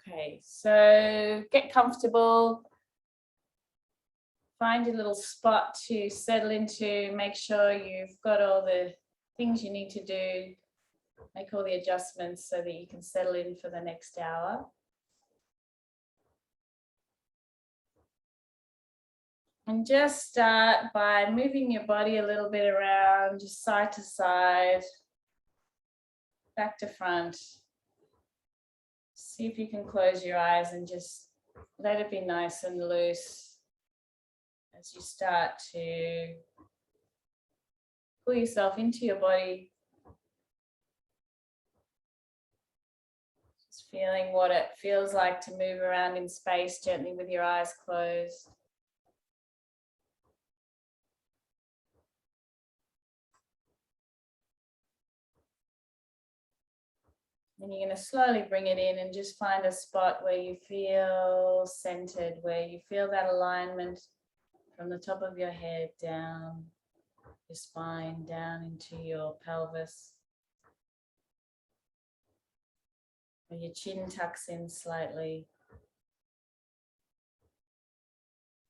Okay, so get comfortable. Find a little spot to settle into. Make sure you've got all the things you need to do. Make all the adjustments so that you can settle in for the next hour. And just start by moving your body a little bit around, just side to side, back to front. See if you can close your eyes and just let it be nice and loose as you start to pull yourself into your body. Just feeling what it feels like to move around in space gently with your eyes closed. And you're going to slowly bring it in and just find a spot where you feel centered, where you feel that alignment from the top of your head down your spine, down into your pelvis. Where your chin tucks in slightly.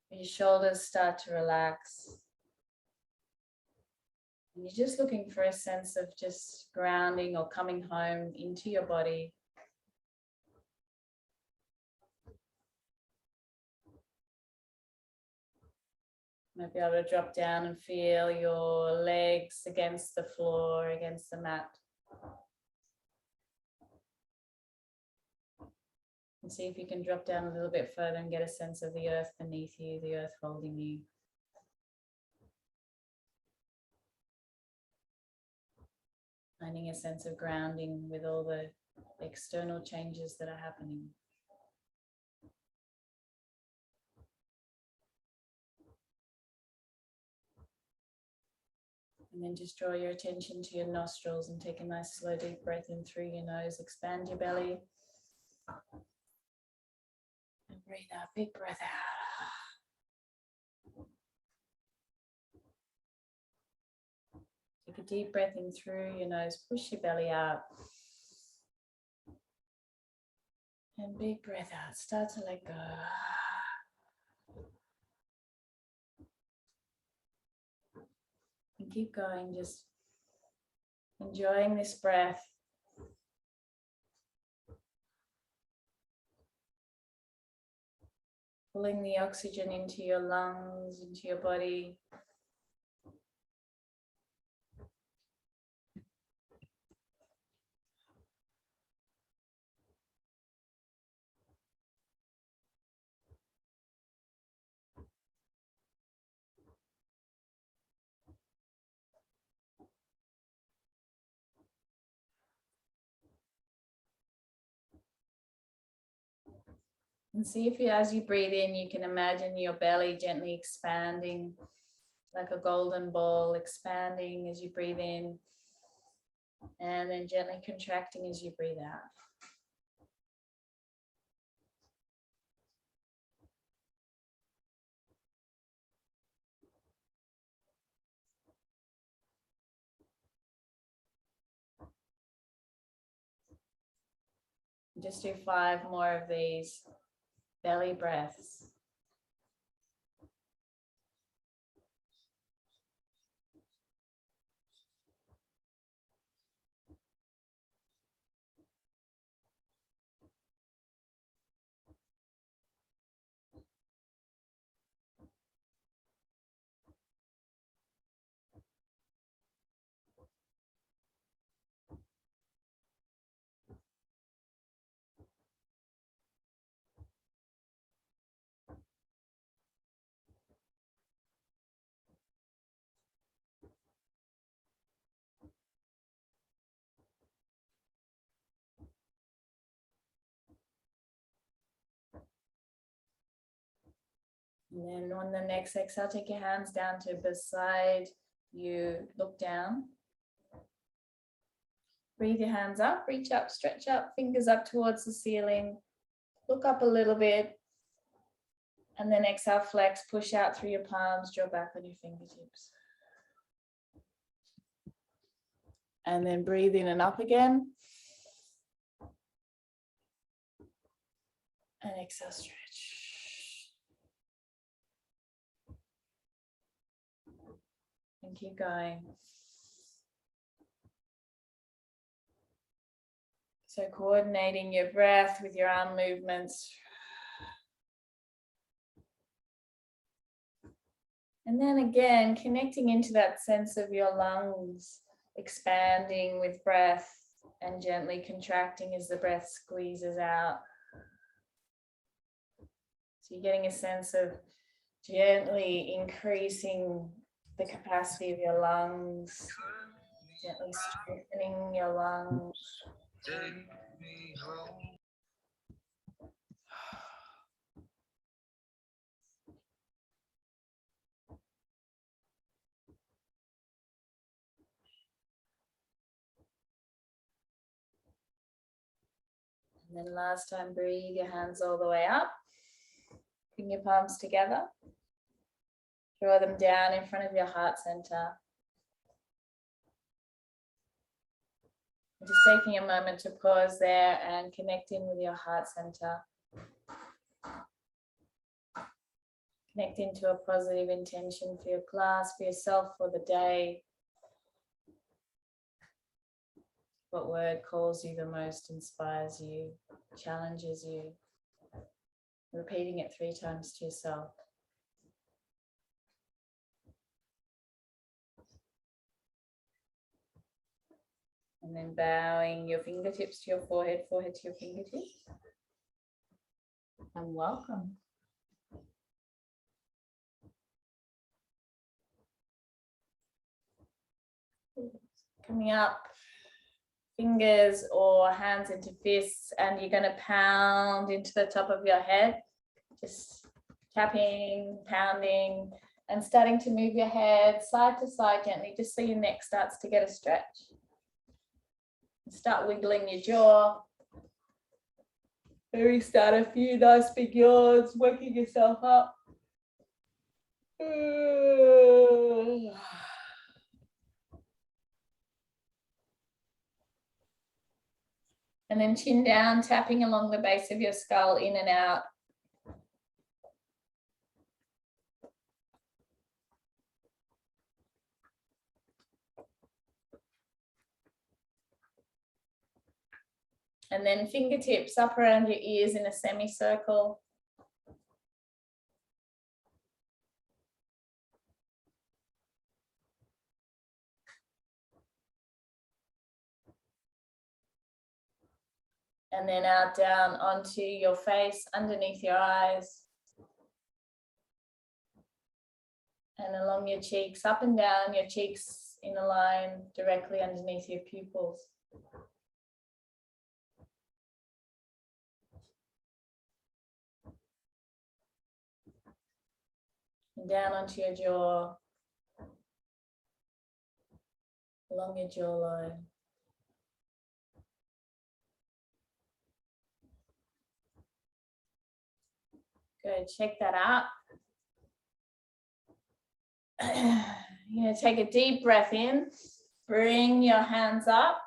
Where your shoulders start to relax. And you're just looking for a sense of just grounding or coming home into your body. You might be able to drop down and feel your legs against the floor, against the mat. And see if you can drop down a little bit further and get a sense of the earth beneath you, the earth holding you. Finding a sense of grounding with all the external changes that are happening. And then just draw your attention to your nostrils and take a nice slow deep breath in through your nose. Expand your belly. And breathe out, big breath out. Take a deep breath in through your nose, push your belly out. And big breath out, start to let go. And keep going, just enjoying this breath. Pulling the oxygen into your lungs, into your body. And see if you, as you breathe in, you can imagine your belly gently expanding like a golden ball, expanding as you breathe in, and then gently contracting as you breathe out. Just do 5 more of these belly breaths. And then on the next exhale, take your hands down to beside you. Look down. Breathe your hands up, reach up, stretch up, fingers up towards the ceiling. Look up a little bit. And then exhale, flex, push out through your palms, draw back on your fingertips. And then breathe in and up again. And exhale, stretch. And keep going. So coordinating your breath with your arm movements. And then again, connecting into that sense of your lungs, expanding with breath and gently contracting as the breath squeezes out. So you're getting a sense of gently increasing the capacity of your lungs, gently strengthening your lungs. Take me home. And then last time, breathe your hands all the way up. Bring your palms together. Draw them down in front of your heart center. Just taking a moment to pause there and connect in with your heart center. Connect into a positive intention for your class, for yourself, for the day. What word calls you the most, inspires you, challenges you? Repeating it 3 times to yourself. And then bowing your fingertips to your forehead, forehead to your fingertips. And welcome. Coming up, fingers or hands into fists, and you're going to pound into the top of your head. Just tapping, pounding, and starting to move your head side to side gently, just so your neck starts to get a stretch. Start wiggling your jaw. Maybe start a few nice big yawns, waking yourself up. And then chin down, tapping along the base of your skull, in and out. And then fingertips up around your ears in a semicircle. And then out, down onto your face, underneath your eyes. And along your cheeks, up and down your cheeks in a line directly underneath your pupils. And down onto your jaw, along your jawline. Good, check that out. You're going to take a deep breath in, bring your hands up.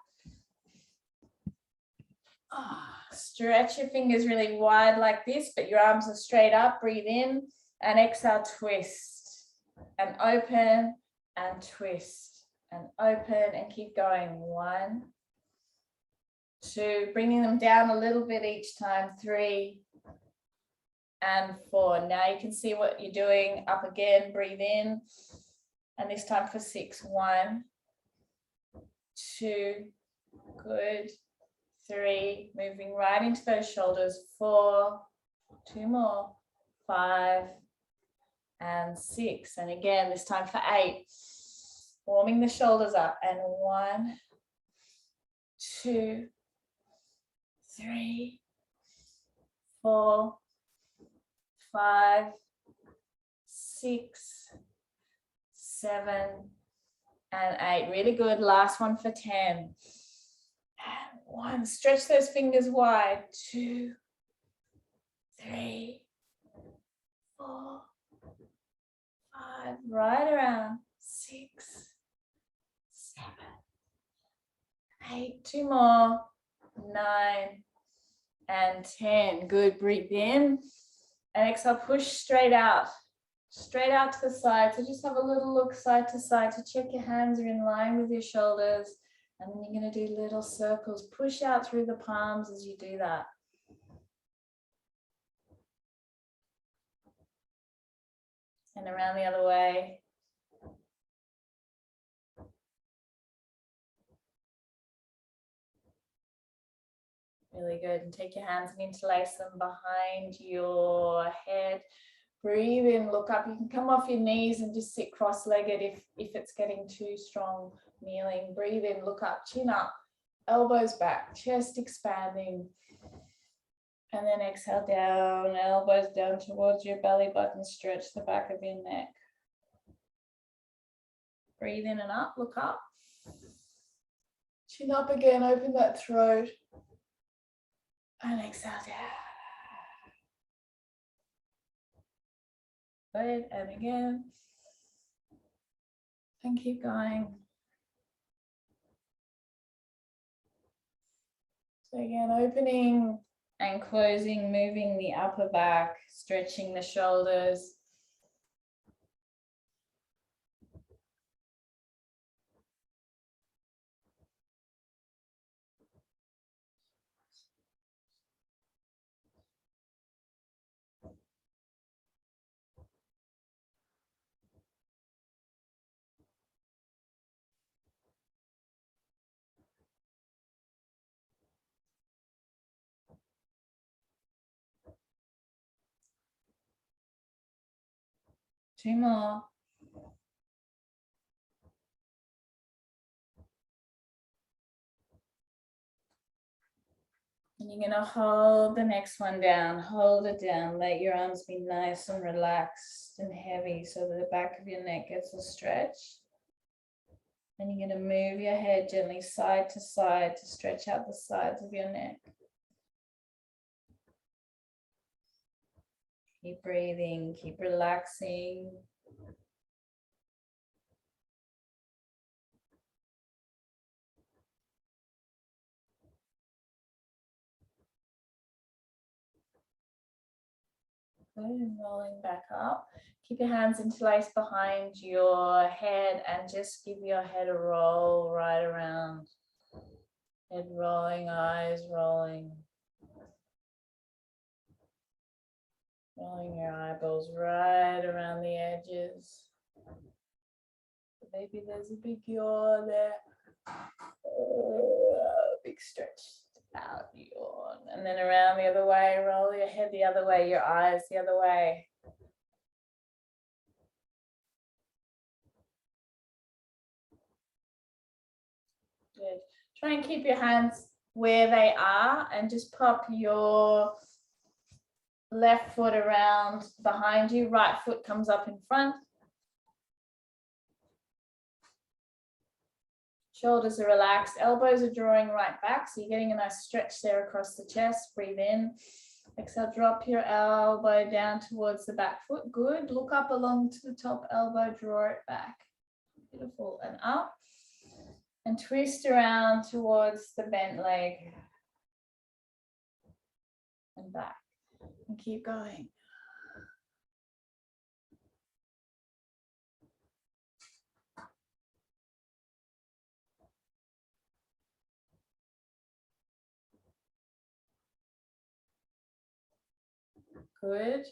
Stretch your fingers really wide like this, but your arms are straight up. Breathe in and exhale, twist and open and twist and open and keep going. 1, 2, bringing them down a little bit each time. 3 and 4. Now you can see what you're doing. Up again, breathe in. And this time for 6. 1, 2, good. 3, moving right into those shoulders. 4, 2 more. 5 and 6. And again, this time for 8. Warming the shoulders up. And 1, 2, 3, 4, 5, 6, 7, and 8. Really good. Last one for 10. And 1. Stretch those fingers wide. 2, 3, 4, 5. Right around. 6, 7, 8. 2 more. 9, and 10. Good. Breathe in and exhale, push straight out to the side. So just have a little look side to side to check your hands are in line with your shoulders. And then you're going to do little circles. Push out through the palms as you do that. And around the other way. Really good. And take your hands and interlace them behind your head. Breathe in, look up. You can come off your knees and just sit cross-legged if it's getting too strong kneeling. Breathe in, look up, chin up, elbows back, chest expanding. And then exhale down, elbows down towards your belly button. Stretch the back of your neck. Breathe in and up, look up. Chin up again, open that throat. And exhale down. Good, and again. And keep going. So again, opening and closing, moving the upper back, stretching the shoulders. Two more. And you're going to hold the next one down. Hold it down. Let your arms be nice and relaxed and heavy so that the back of your neck gets a stretch. And you're going to move your head gently side to stretch out the sides of your neck. Keep breathing, keep relaxing. Good, and rolling back up. Keep your hands interlaced behind your head and just give your head a roll right around. Head rolling, eyes rolling. Rolling your eyeballs right around the edges. Maybe there's a big yawn there. Big stretch out, yawn. And then around the other way, roll your head the other way, your eyes the other way. Good. Try and keep your hands where they are and just pop your left foot around behind you. Right foot comes up in front. Shoulders are relaxed. Elbows are drawing right back. So you're getting a nice stretch there across the chest. Breathe in. Exhale, drop your elbow down towards the back foot. Good. Look up along to the top elbow. Draw it back. Beautiful. And up. And twist around towards the bent leg. And back. And keep going. Good.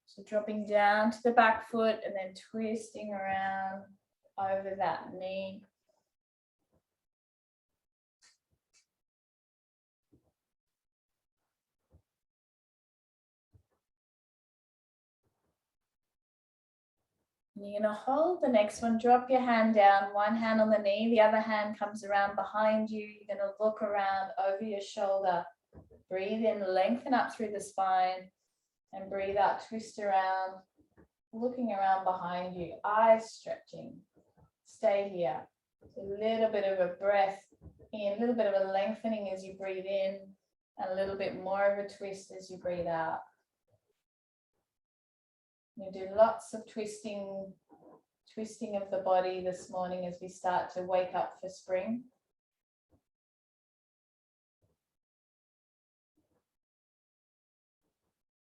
So dropping down to the back foot and then twisting around over that knee. And you're going to hold the next one. Drop your hand down, one hand on the knee, the other hand comes around behind you. You're going to look around over your shoulder. Breathe in, lengthen up through the spine. And breathe out, twist around, looking around behind you, eyes stretching. Stay here. A little bit of a breath in, a little bit of a lengthening as you breathe in, and a little bit more of a twist as you breathe out. You do lots of twisting of the body this morning as we start to wake up for spring.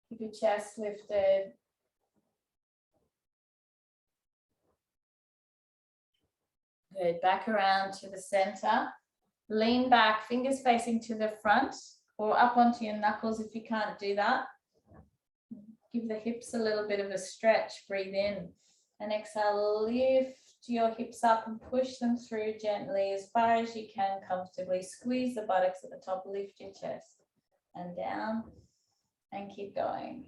Keep your chest lifted. Good, back around to the center. Lean back, fingers facing to the front or up onto your knuckles if you can't do that. Give the hips a little bit of a stretch, breathe in. And exhale, lift your hips up and push them through gently as far as you can comfortably. Squeeze the buttocks at the top, lift your chest and down and keep going.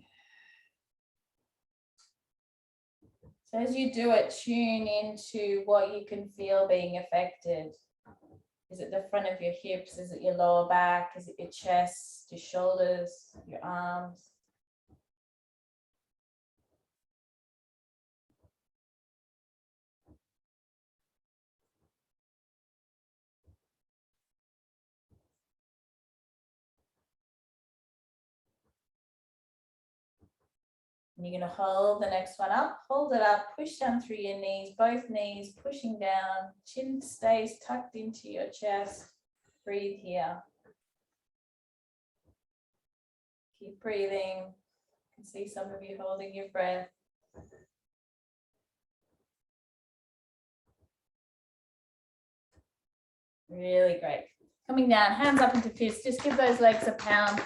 So as you do it, tune into what you can feel being affected. Is it the front of your hips? Is it your lower back? Is it your chest, your shoulders, your arms? And you're going to hold the next one up, hold it up, push down through your knees, both knees pushing down, chin stays tucked into your chest. Breathe here. Keep breathing. I can see some of you holding your breath. Really great. Coming down, hands up into fists. Just give those legs a pound.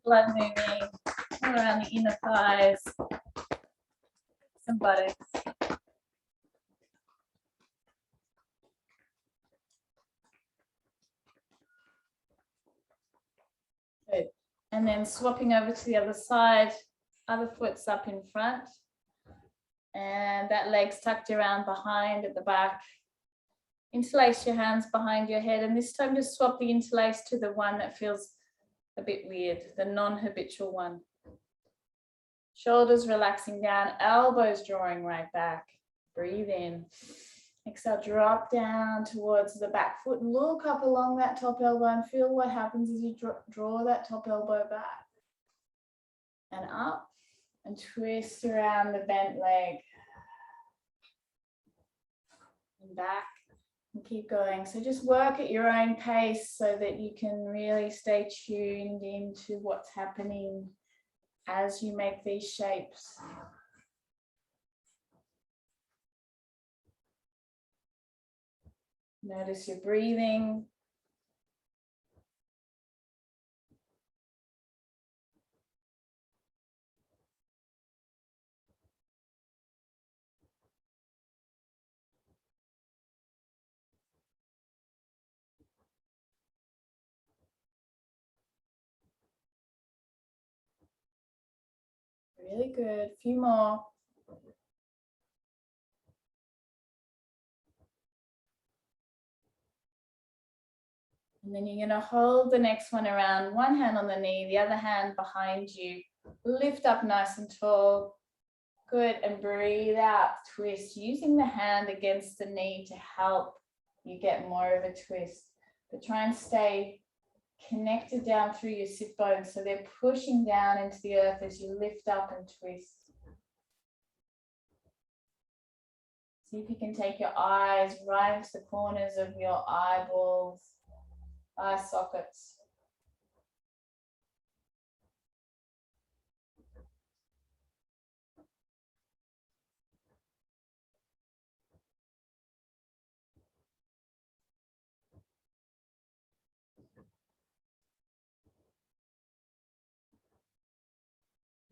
Blood moving all around the inner thighs. Some buttocks. Good. And then swapping over to the other side. Other foot's up in front. And that leg's tucked around behind at the back. Interlace your hands behind your head, and this time just swap the interlace to the one that feels a bit weird, the non-habitual one. Shoulders relaxing down, elbows drawing right back. Breathe in. Exhale, drop down towards the back foot. Look up along that top elbow and feel what happens as you draw that top elbow back. And up, and twist around the bent leg. And back. And keep going. So just work at your own pace so that you can really stay tuned into what's happening as you make these shapes. Notice your breathing. Really good. A few more. And then you're going to hold the next one around, one hand on the knee, the other hand behind you. Lift up nice and tall. Good. And breathe out, twist, using the hand against the knee to help you get more of a twist. But try and stay connected down through your sit bones so they're pushing down into the earth as you lift up and twist. See if you can take your eyes right into the corners of your eyeballs, eye sockets.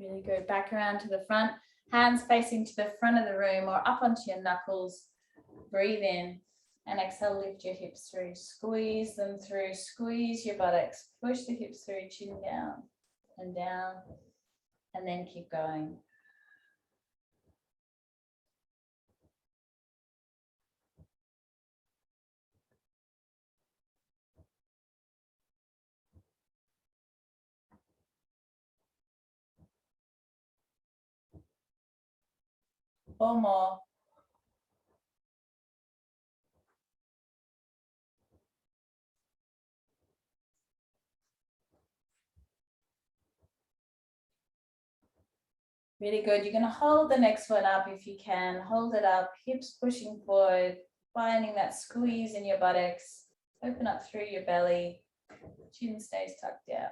Really good. Back around to the front. Hands facing to the front of the room or up onto your knuckles. Breathe in and exhale, lift your hips through. Squeeze them through. Squeeze your buttocks. Push the hips through, chin down, and then keep going. Or more. Really good. You're going to hold the next one up if you can. Hold it up, hips pushing forward, finding that squeeze in your buttocks. Open up through your belly. Chin stays tucked down.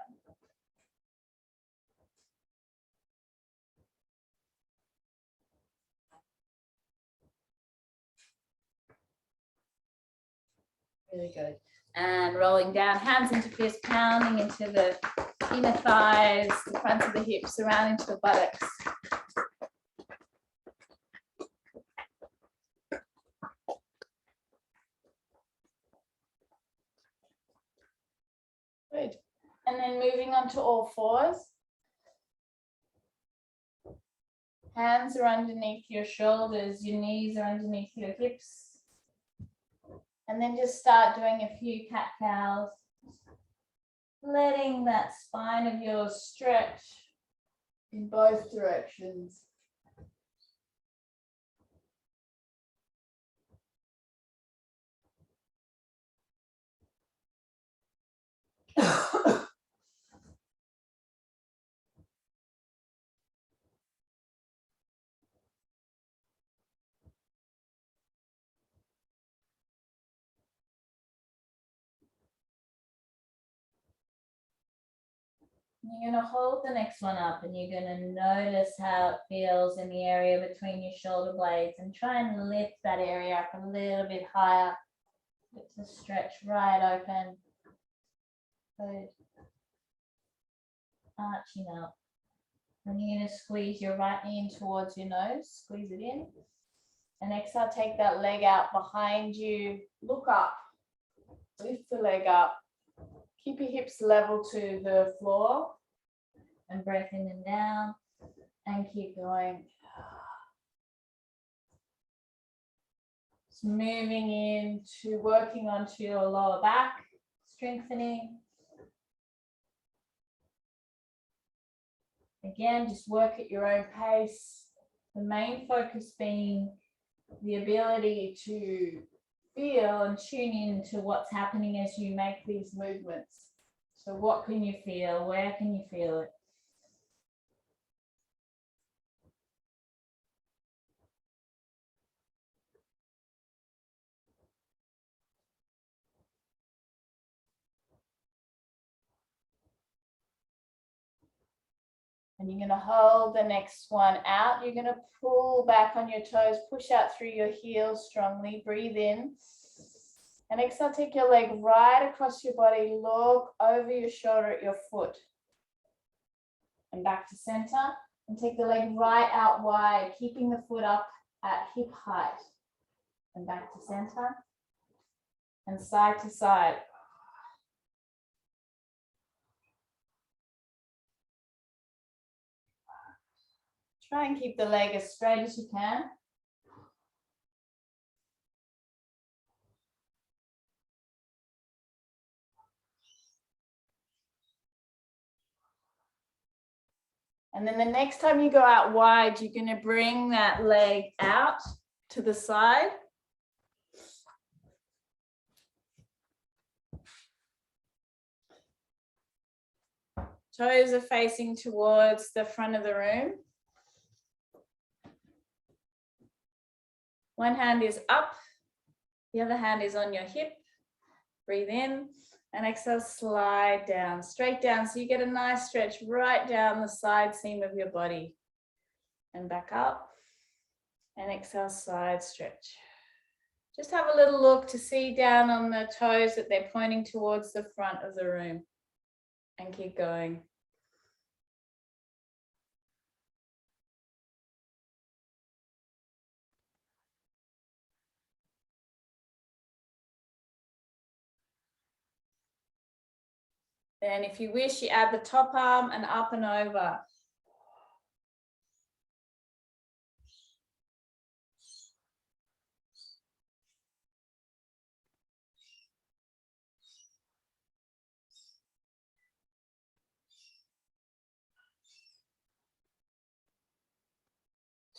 Really good. And rolling down, hands into fist, pounding into the inner thighs, the fronts of the hips, around into the buttocks. Good. And then moving on to all fours. Hands are underneath your shoulders, your knees are underneath your hips. And then just start doing a few cat-cows. Letting that spine of yours stretch in both directions. You're going to hold the next one up and you're going to notice how it feels in the area between your shoulder blades and try and lift that area up a little bit higher. Get to stretch right open. Good. Arching up. And you're going to squeeze your right knee in towards your nose. Squeeze it in. And exhale, take that leg out behind you. Look up. Lift the leg up. Keep your hips level to the floor. And breath in and down. And keep going. Just moving into working onto your lower back. Strengthening. Again, just work at your own pace. The main focus being the ability to feel and tune in to what's happening as you make these movements. So what can you feel? Where can you feel it? And you're going to hold the next one out. You're going to pull back on your toes, push out through your heels strongly. Breathe in. And exhale, take your leg right across your body. Look over your shoulder at your foot. And back to center. And take the leg right out wide, keeping the foot up at hip height. And back to center. And side to side. Try and keep the leg as straight as you can. And then the next time you go out wide, you're going to bring that leg out to the side. Toes are facing towards the front of the room. One hand is up, the other hand is on your hip. Breathe in and exhale, slide down, straight down. So you get a nice stretch right down the side seam of your body. And back up and exhale, side stretch. Just have a little look to see down on the toes that they're pointing towards the front of the room. And keep going. Then if you wish, you add the top arm and up and over.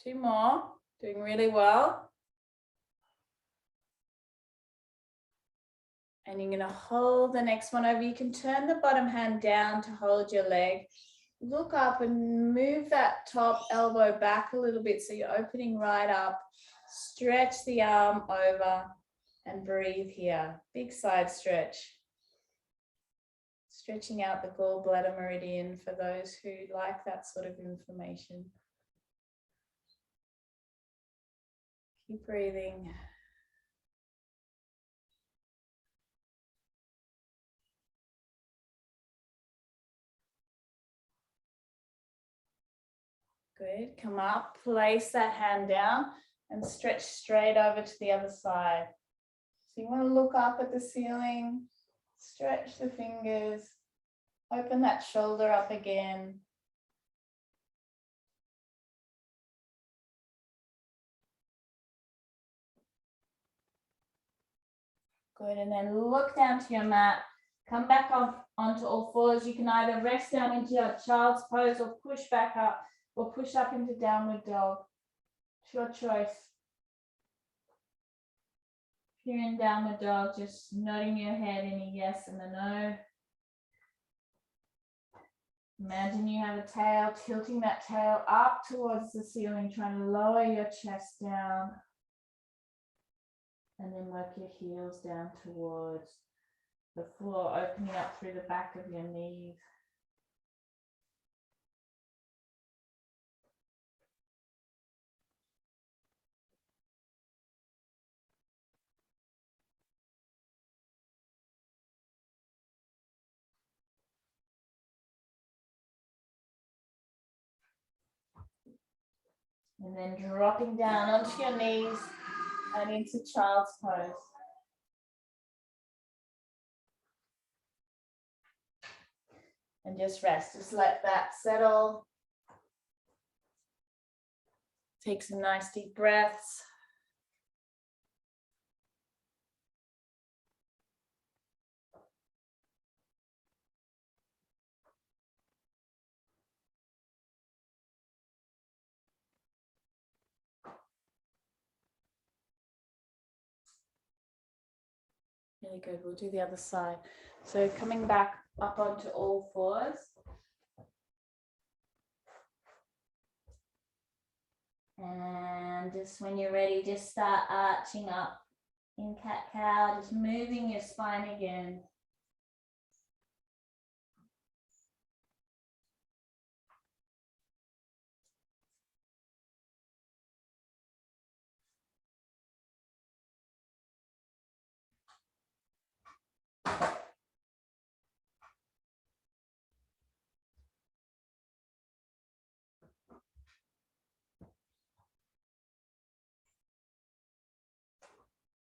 Two more, doing really well. And you're going to hold the next one over. You can turn the bottom hand down to hold your leg. Look up and move that top elbow back a little bit so you're opening right up. Stretch the arm over and breathe here. Big side stretch. Stretching out the gallbladder meridian for those who like that sort of information. Keep breathing. Good. Come up, place that hand down and stretch straight over to the other side. So you want to look up at the ceiling, stretch the fingers, open that shoulder up again. Good, and then look down to your mat. Come back onto all fours. You can either rest down into your child's pose or push back up or push up into downward dog. It's your choice. If you're in downward dog, just nodding your head in a yes and a no. Imagine you have a tail, tilting that tail up towards the ceiling, trying to lower your chest down. And then work your heels down towards the floor, opening up through the back of your knees. And then dropping down onto your knees and into child's pose. And just rest, just let that settle. Take some nice deep breaths. Really good, we'll do the other side. So coming back up onto all fours. And just when you're ready, just start arching up in cat-cow, just moving your spine again.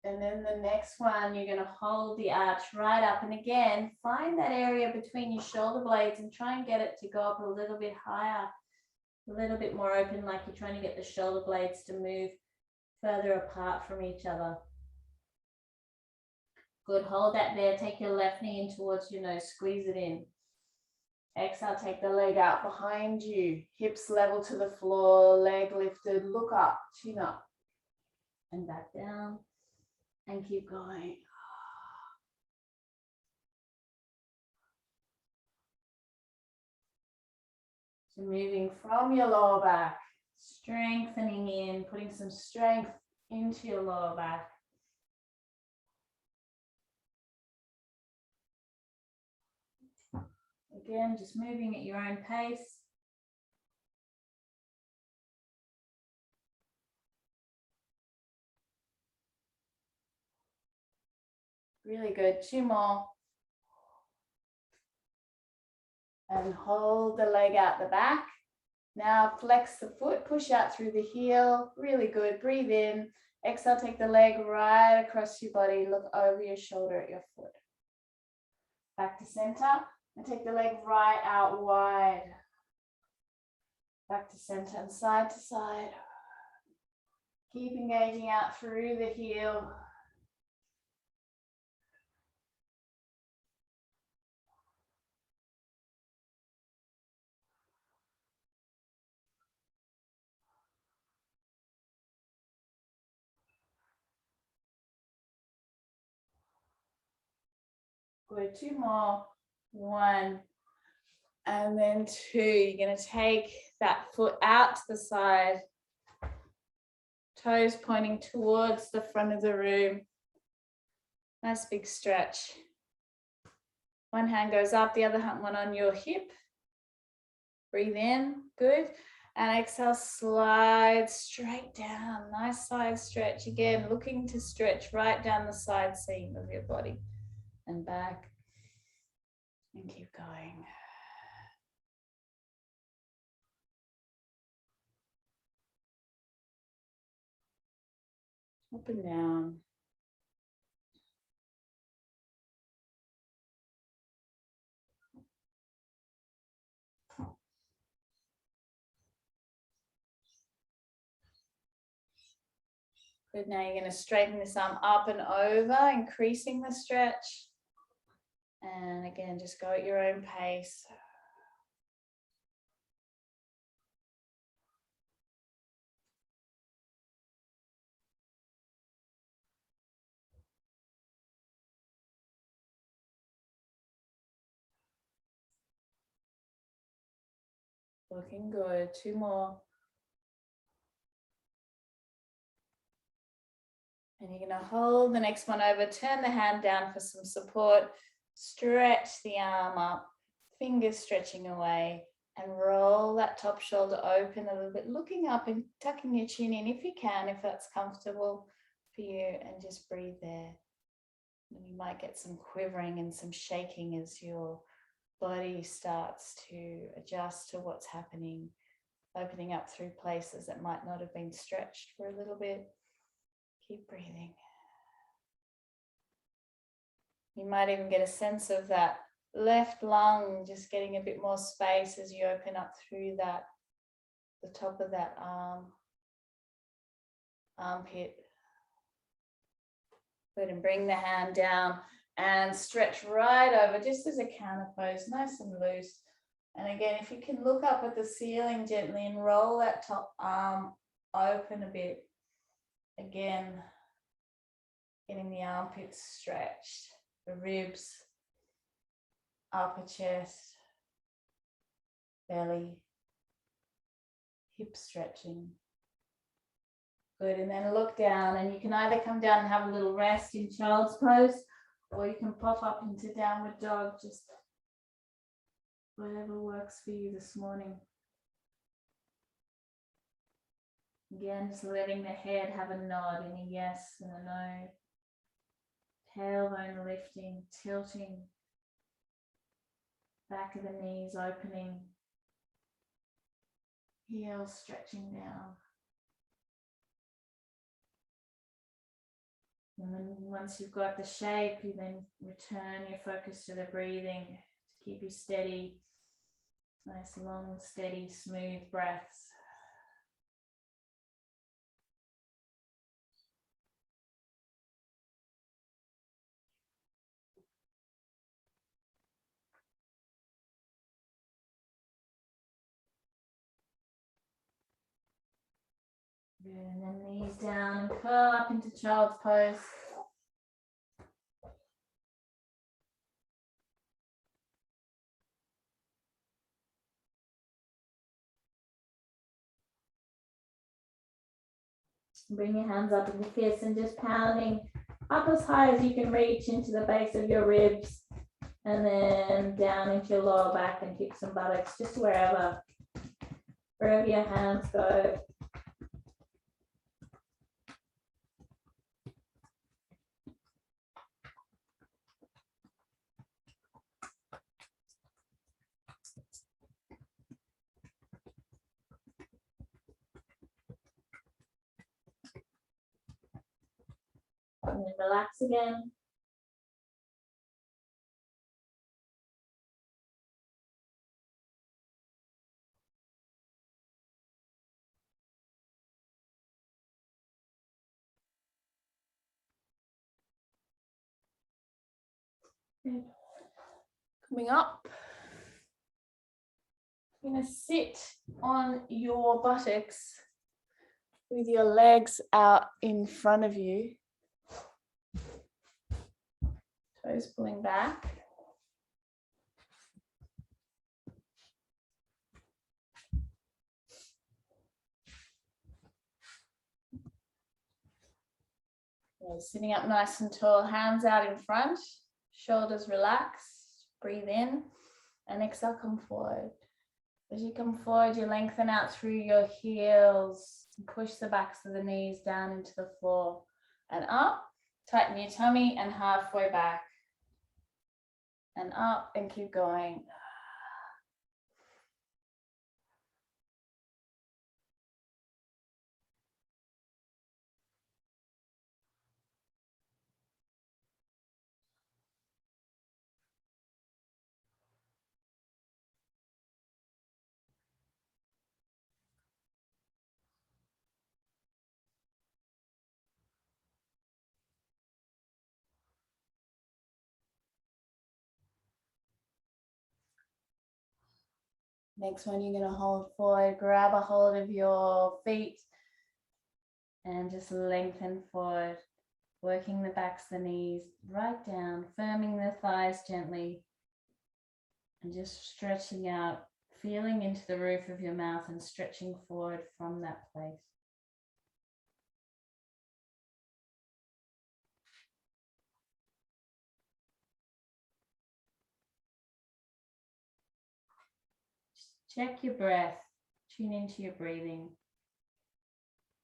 And then the next one, you're going to hold the arch right up. And again, find that area between your shoulder blades and try and get it to go up a little bit higher, a little bit more open, like you're trying to get the shoulder blades to move further apart from each other. Good, hold that there. Take your left knee in towards your nose, squeeze it in. Exhale, take the leg out behind you, hips level to the floor, leg lifted, look up, chin up, and back down. And keep going. So moving from your lower back, strengthening in, putting some strength into your lower back. Again, just moving at your own pace. Really good, 2 more. And hold the leg out the back. Now flex the foot, push out through the heel. Really good, breathe in. Exhale, take the leg right across your body. Look over your shoulder at your foot. Back to center and take the leg right out wide. Back to center and side to side. Keep engaging out through the heel. Good, 2 more. 1 and then 2. You're going to take that foot out to the side, toes pointing towards the front of the room. Nice big stretch. One hand goes up, the other one on your hip. Breathe in, good. And exhale, slide straight down. Nice side stretch. Again, looking to stretch right down the side seam of your body. And back. And keep going. Up and down. Good, now you're going to straighten this arm up and over, increasing the stretch. And again, just go at your own pace. Looking good. 2 more. And you're going to hold the next one over, turn the hand down for some support, stretch the arm up, fingers stretching away, and roll that top shoulder open a little bit, looking up and tucking your chin in if you can, if that's comfortable for you, and just breathe there. And you might get some quivering and some shaking as your body starts to adjust to what's happening, opening up through places that might not have been stretched for a little bit. Keep breathing. You might even get a sense of that left lung just getting a bit more space as you open up through that, the top of that armpit. Good, and bring the hand down and stretch right over just as a counter pose, nice and loose. And again, if you can look up at the ceiling gently and roll that top arm open a bit. Again, getting the armpits stretched, the ribs, upper chest, belly, hip stretching. Good, and then look down, and you can either come down and have a little rest in child's pose, or you can pop up into downward dog, just whatever works for you this morning. Again, just letting the head have a nod and a yes and a no. Tailbone lifting, tilting. Back of the knees opening. Heels stretching down. And then once you've got the shape, you then return your focus to the breathing to keep you steady. Nice, long, steady, smooth breaths. Good, and then knees down and curl up into child's pose. Bring your hands up into fists and just pounding up as high as you can reach into the base of your ribs, and then down into your lower back and hips and buttocks, just wherever your hands go. And then relax again. Good. Coming up, you're going to sit on your buttocks with your legs out in front of you. Toes pulling back. Okay, sitting up nice and tall, hands out in front, shoulders relaxed, breathe in, and exhale, come forward. As you come forward, you lengthen out through your heels, and push the backs of the knees down into the floor and up, tighten your tummy and halfway back. And up and keep going. Next one, you're going to hold forward, grab a hold of your feet and just lengthen forward, working the backs of the knees right down, firming the thighs gently and just stretching out, feeling into the roof of your mouth and stretching forward from that place. Check your breath, tune into your breathing,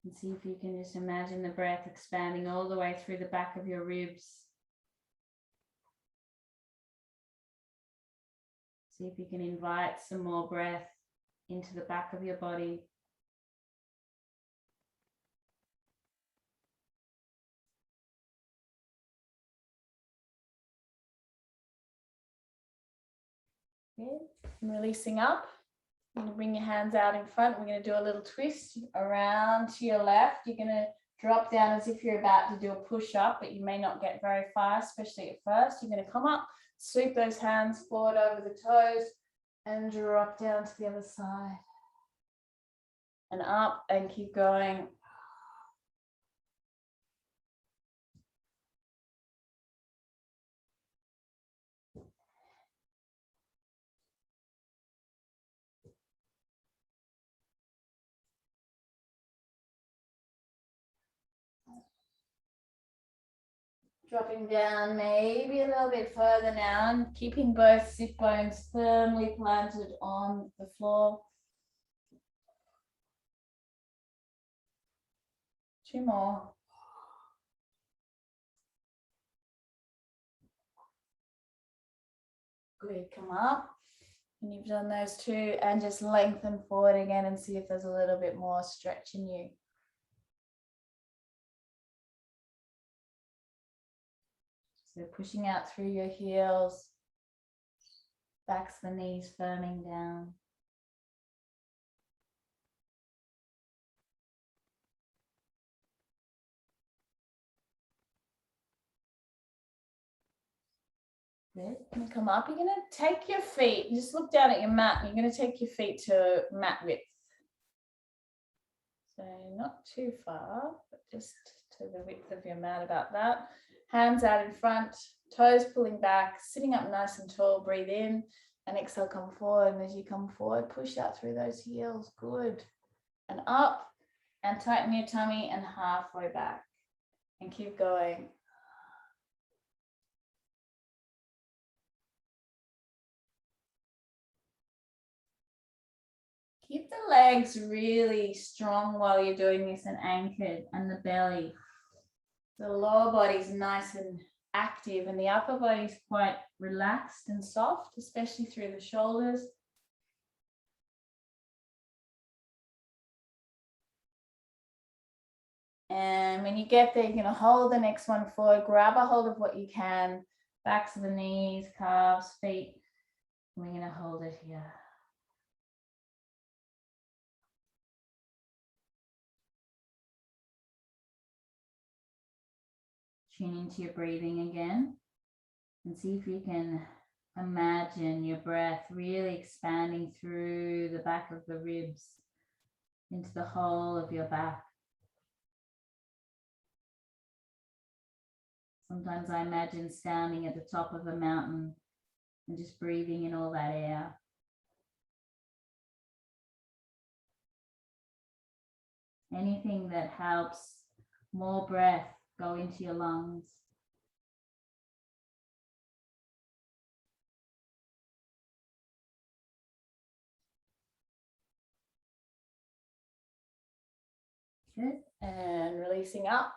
and see if you can just imagine the breath expanding all the way through the back of your ribs. See if you can invite some more breath into the back of your body. Okay. And releasing up. You're going to bring your hands out in front. We're going to do a little twist around to your left. You're going to drop down as if you're about to do a push up, but you may not get very far, especially at first. You're going to come up, sweep those hands forward over the toes and drop down to the other side. And up and keep going. Dropping down maybe a little bit further now, keeping both sit bones firmly planted on the floor. 2 more. Good, come up. And you've done those 2 and just lengthen forward again and see if there's a little bit more stretch in you. So pushing out through your heels, backs of the knees firming down. Good. And come up. You're going to take your feet, just look down at your mat. And you're going to take your feet to mat width. So not too far, but just to the width of your mat, about that. Hands out in front, toes pulling back, sitting up nice and tall. Breathe in and exhale, come forward. And as you come forward, push out through those heels. Good. And up and tighten your tummy and halfway back. And keep going. Keep the legs really strong while you're doing this and anchored, and the belly. The lower body's nice and active and the upper body's quite relaxed and soft, especially through the shoulders. And when you get there, you're going to hold the next one forward, grab a hold of what you can, backs of the knees, calves, feet. And we're going to hold it here. Tune into your breathing again and see if you can imagine your breath really expanding through the back of the ribs into the whole of your back. Sometimes I imagine standing at the top of a mountain and just breathing in all that air. Anything that helps more breath go into your lungs. Good. And releasing up.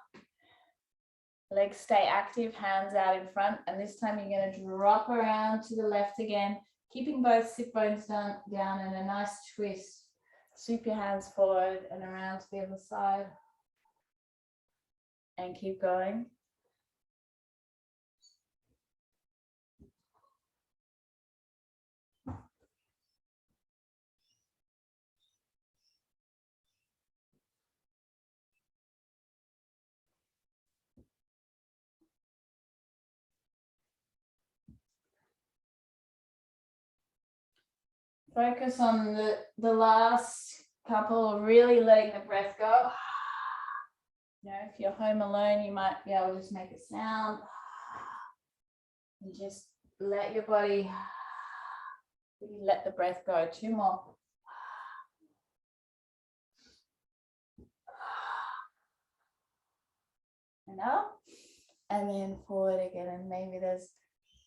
Legs stay active, hands out in front. And this time you're going to drop around to the left again, keeping both sit bones down and a nice twist. Sweep your hands forward and around to the other side. And keep going. Focus on the last couple, really letting the breath go. You know, if you're home alone, you might be able to just make a sound and just let your body really let the breath go. 2 more. And up, and then forward again. And maybe there's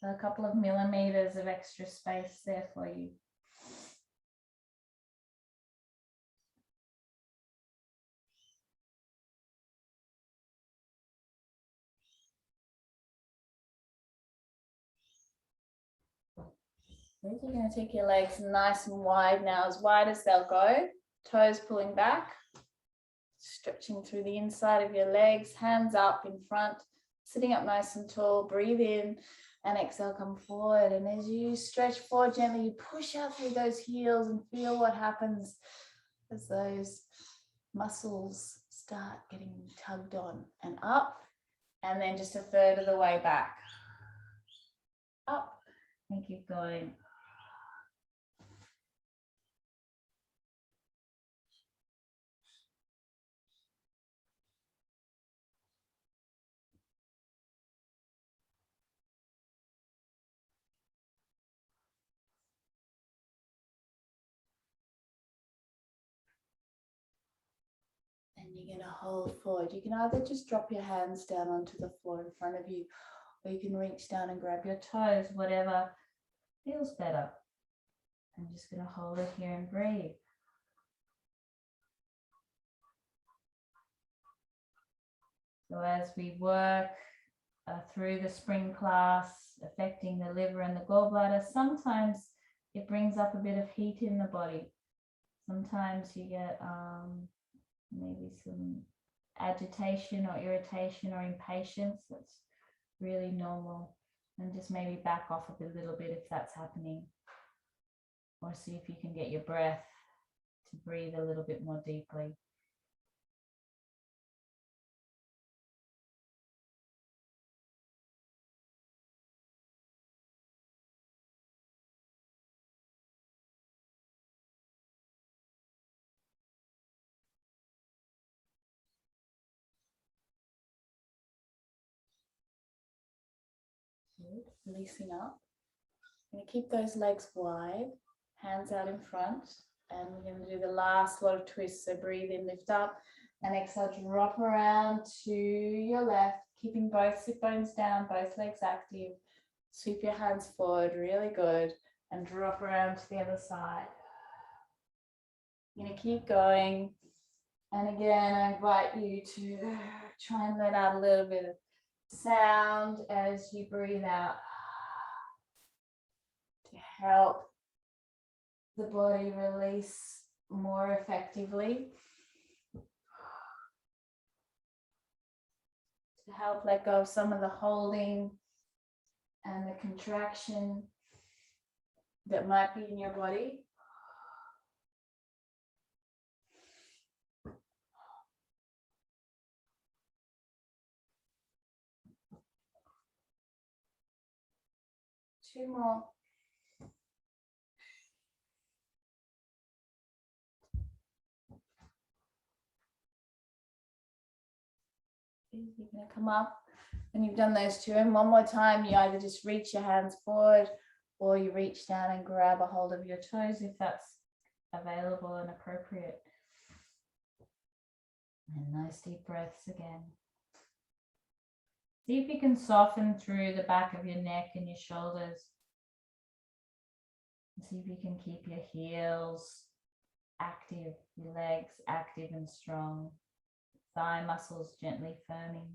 a couple of millimeters of extra space there for you. You're going to take your legs nice and wide now, as wide as they'll go. Toes pulling back, stretching through the inside of your legs, hands up in front, sitting up nice and tall. Breathe in and exhale, come forward. And as you stretch forward gently, you push out through those heels and feel what happens as those muscles start getting tugged on and up. And then just a third of the way back. Up and keep going. And you're going to hold forward. You can either just drop your hands down onto the floor in front of you, or you can reach down and grab your toes, whatever feels better. I'm just going to hold it here and breathe. So as we work through the spring class, affecting the liver and the gallbladder, sometimes it brings up a bit of heat in the body. Sometimes you get maybe some agitation or irritation or impatience. That's really normal. And just maybe back off a little bit if that's happening. Or see if you can get your breath to breathe a little bit more deeply. Good. Releasing up. Going to keep those legs wide, hands out in front, and we're going to do the last lot of twists. So breathe in, lift up, and exhale, drop around to your left, keeping both sit bones down, both legs active. Sweep your hands forward, really good, and drop around to the other side. You're going to keep going, and again, I invite you to try and let out a little bit of sound as you breathe out, to help the body release more effectively, to help let go of some of the holding and the contraction that might be in your body. Two more. You're going to come up and you've done those two. And one more time, you either just reach your hands forward or you reach down and grab a hold of your toes if that's available and appropriate. And nice deep breaths again. See if you can soften through the back of your neck and your shoulders. See if you can keep your heels active, your legs active and strong. Thigh muscles gently firming.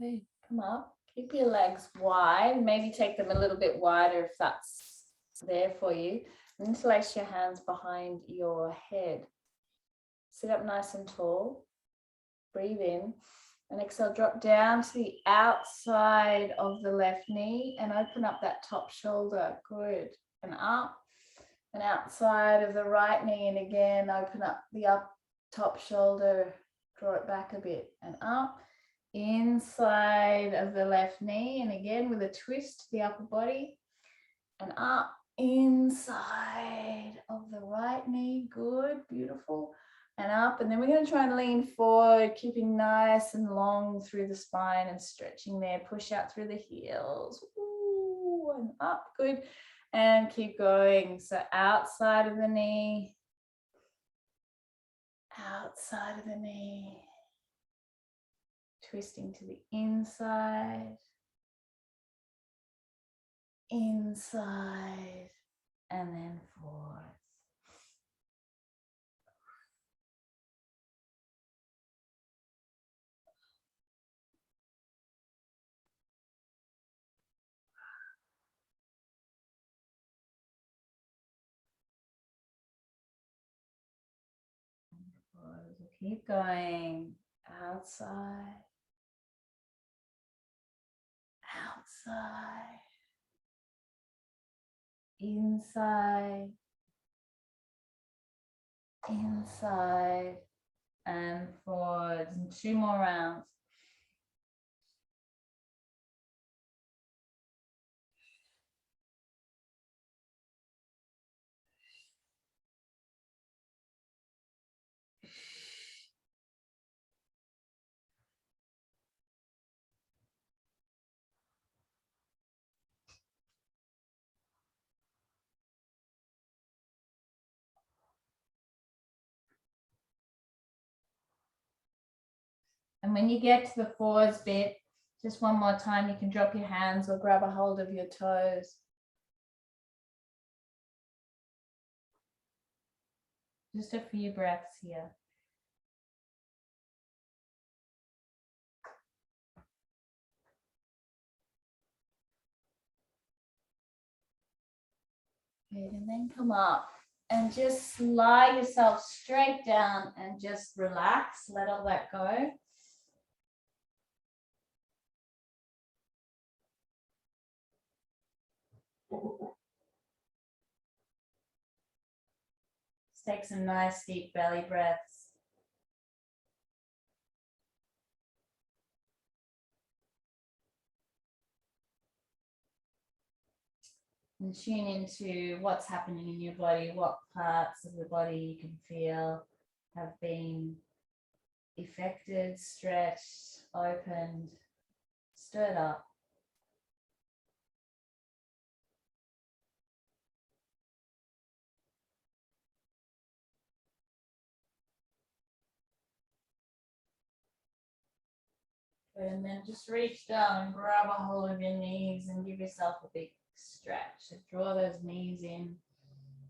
Okay, come up. Keep your legs wide. Maybe take them a little bit wider if that's there for you. Interlace your hands behind your head. Sit up nice and tall. Breathe in And exhale, drop down to the outside of the left knee and open up that top shoulder. Good. And up and outside of the right knee. And again, open up the top shoulder, draw it back a bit and up. Inside of the left knee. And again, with a twist to the upper body and up. Inside of the right knee. Good, beautiful. And up, and then we're going to try and lean forward, keeping nice and long through the spine and stretching there. Push out through the heels. Ooh, and up, good. And keep going. So outside of the knee, outside of the knee, twisting to the inside, inside, and then forward. Keep going. Outside, outside, inside, inside, and forward. And 2 more rounds. And when you get to the forwards bit, just one more time, you can drop your hands or grab a hold of your toes. Just a few breaths here. Good, and then come up and just lie yourself straight down and just relax, let all that go. Just take some nice deep belly breaths. And tune into what's happening in your body, what parts of the body you can feel have been affected, stretched, opened, stirred up. And then just reach down and grab a hold of your knees and give yourself a big stretch. So draw those knees in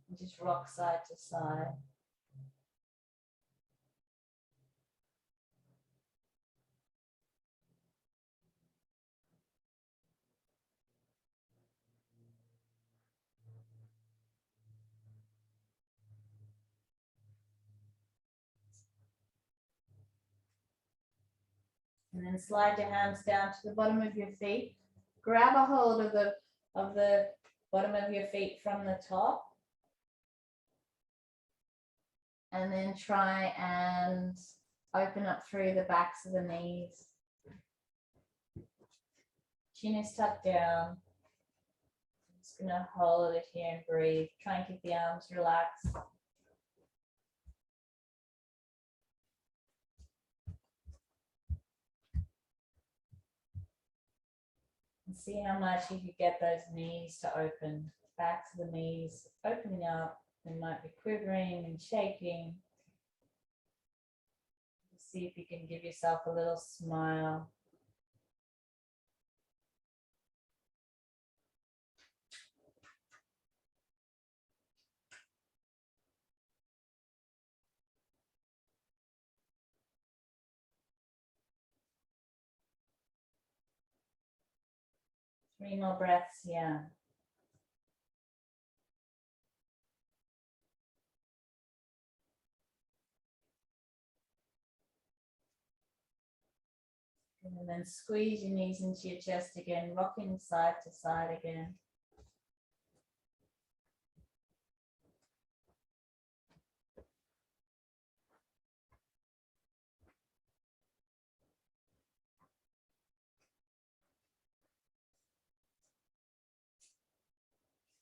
and just rock side to side. And then slide your hands down to the bottom of your feet. Grab a hold of the bottom of your feet from the top. And then try and open up through the backs of the knees. Chin is tucked down. I'm just going to hold it here and breathe. Try and keep the arms relaxed. And see how much you could get those knees to open. Backs of the knees opening up. They might be quivering and shaking. See if you can give yourself a little smile. Three more breaths here. And then squeeze your knees into your chest again, rocking side to side again.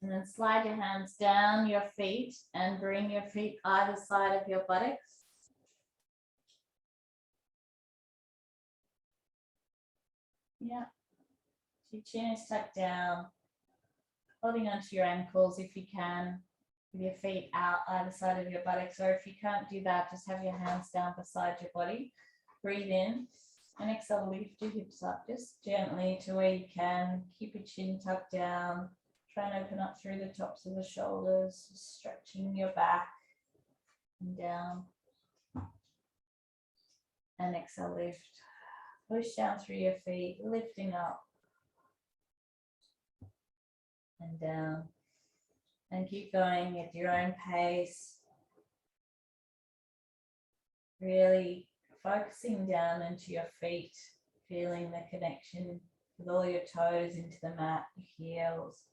And then slide your hands down your feet and bring your feet either side of your buttocks. Yeah. Your chin is tucked down, holding onto your ankles if you can, with your feet out either side of your buttocks. Or if you can't do that, just have your hands down beside your body. Breathe in and exhale, lift your hips up just gently to where you can. Keep your chin tucked down. Try and open up through the tops of the shoulders, stretching your back and down. And exhale, lift. Push down through your feet, lifting up and down. And keep going at your own pace. Really focusing down into your feet, feeling the connection with all your toes into the mat, your heels.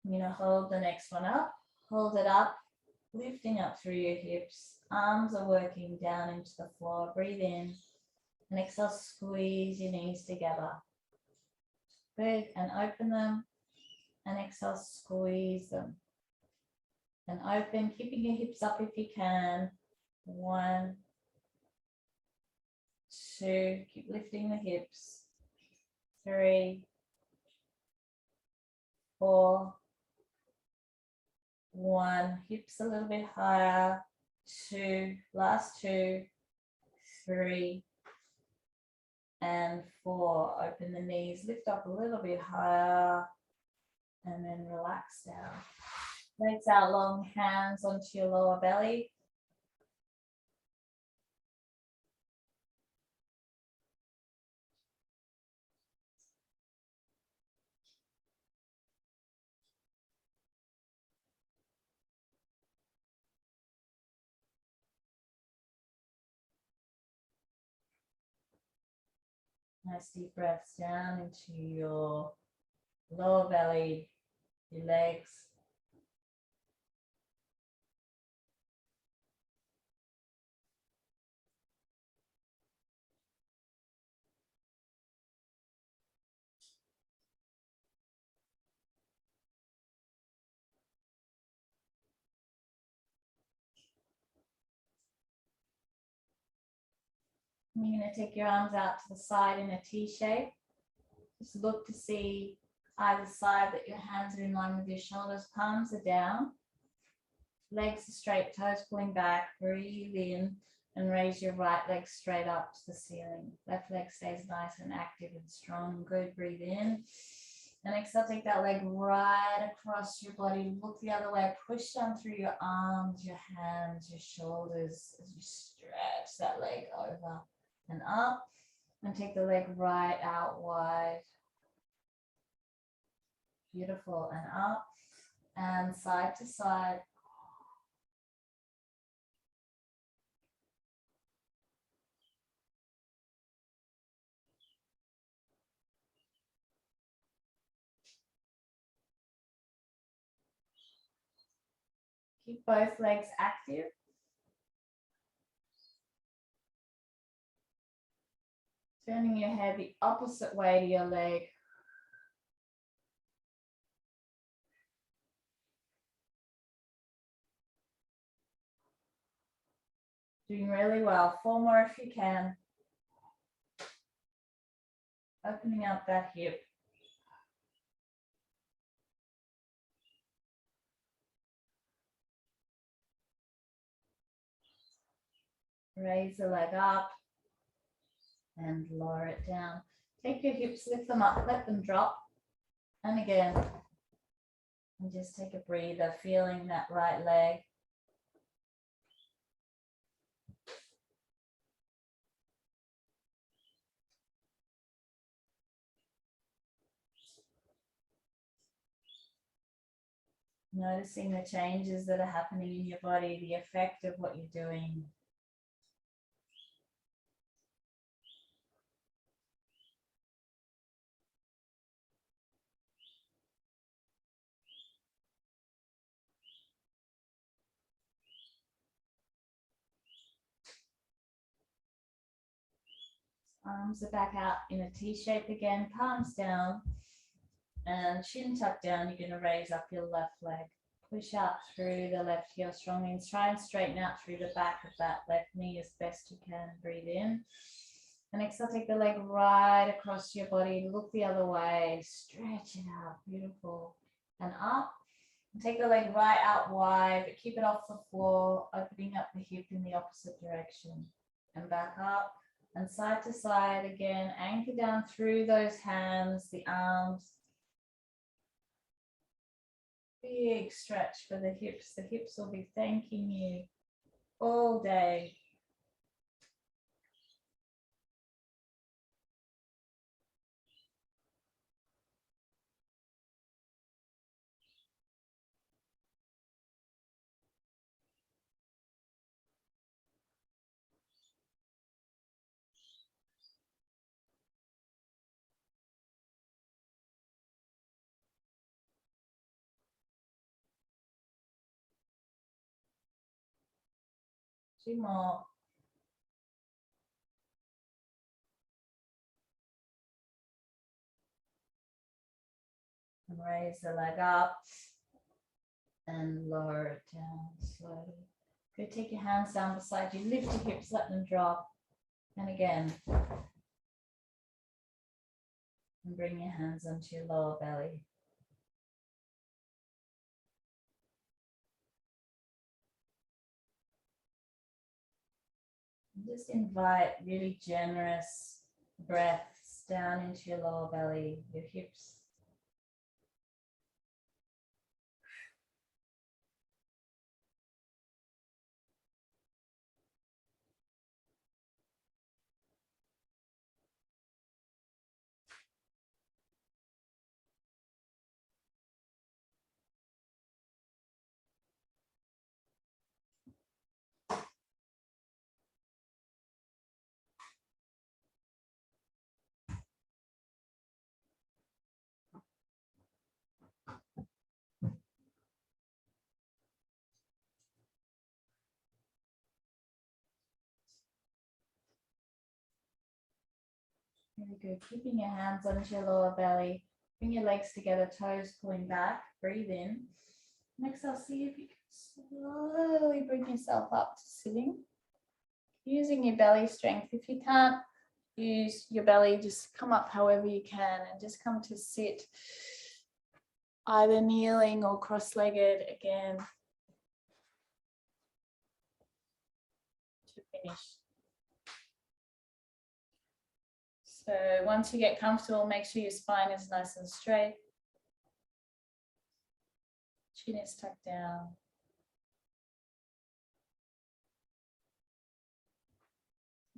I'm going to hold the next one up, hold it up, lifting up through your hips. Arms are working down into the floor. Breathe in and exhale, squeeze your knees together. Good, and open them and exhale, squeeze them. And open, keeping your hips up if you can. 1, 2, keep lifting the hips. 3, 4, 1, hips a little bit higher. 2, last 2, 3, and 4. Open the knees, lift up a little bit higher, and then relax down. Legs out long, hands onto your lower belly. Nice deep breaths down into your lower belly, your legs. You're going to take your arms out to the side in a T shape. Just look to see either side that your hands are in line with your shoulders. Palms are down. Legs are straight, toes pulling back. Breathe in and raise your right leg straight up to the ceiling. Left leg stays nice and active and strong. Good. Breathe in. And exhale, take that leg right across your body. Look the other way. Push down through your arms, your hands, your shoulders as you stretch that leg over and up. And take the leg right out wide. Beautiful. And up and side to side. Keep both legs active. Turning your head the opposite way to your leg. Doing really well. 4 more if you can. Opening up that hip. Raise the leg up and lower it down. Take your hips, lift them up, let them drop. And again, and just take a breather, feeling that right leg Noticing the changes that are happening in your body, the effect of what you're doing. Arms are back out in a T shape again, palms down and chin tucked down. You're going to raise up your left leg. Push out through the left heel strongly and try and straighten out through the back of that left knee as best you can. Breathe in. And exhale, take the leg right across your body. Look the other way. Stretch it out. Beautiful. And up. And take the leg right out wide, but keep it off the floor, opening up the hip in the opposite direction. And back up. And side to side again. Anchor down through those hands, the arms. Big stretch for the hips. The hips will be thanking you all day. Two more. And raise the leg up and lower it down slowly. Good, take your hands down beside you, lift your hips, let them drop. And again. And bring your hands onto your lower belly. And just invite really generous breaths down into your lower belly, your hips. Really good. Keeping your hands onto your lower belly. Bring your legs together, toes pulling back. Breathe in. Next, I'll see if you can slowly bring yourself up to sitting. Using your belly strength. If you can't use your belly, just come up however you can and just come to sit, either kneeling or cross-legged again to finish. So once you get comfortable, make sure your spine is nice and straight. Chin is tucked down.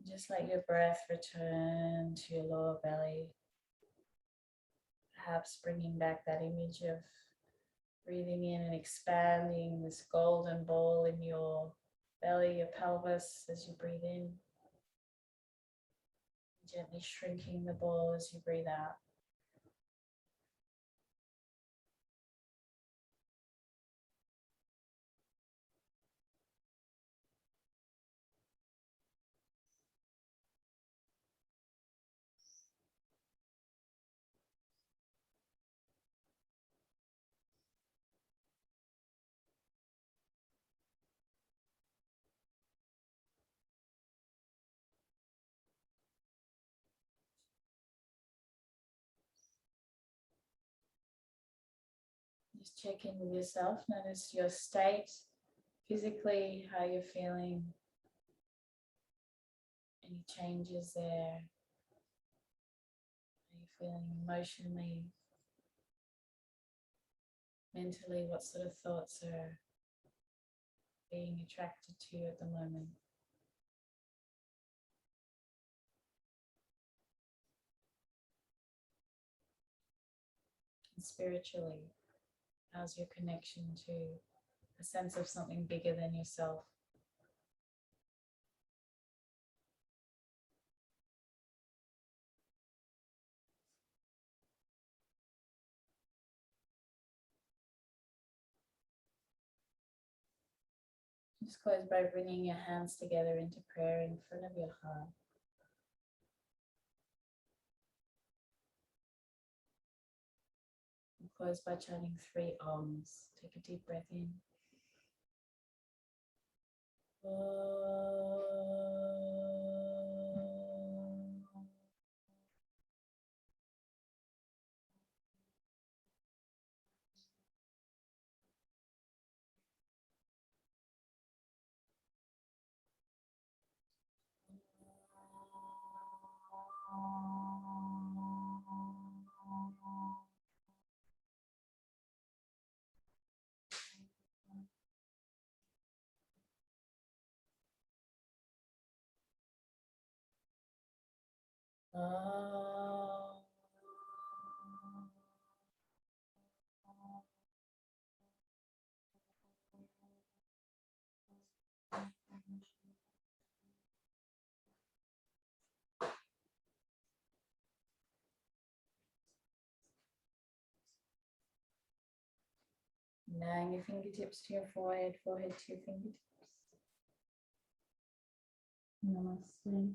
Just let your breath return to your lower belly. Perhaps bringing back that image of breathing in and expanding this golden ball in your belly, your pelvis as you breathe in. Gently shrinking the ball as you breathe out. Just check in with yourself. Notice your state, physically, how you're feeling. Any changes there? How you feeling emotionally, mentally? What sort of thoughts are being attracted to you at the moment? And spiritually, How's your connection to a sense of something bigger than yourself? Just close by bringing your hands together into prayer in front of your heart. And close by chanting 3 Oms. Take a deep breath in. Allowing your fingertips to your forehead, forehead to your fingertips. Namaste.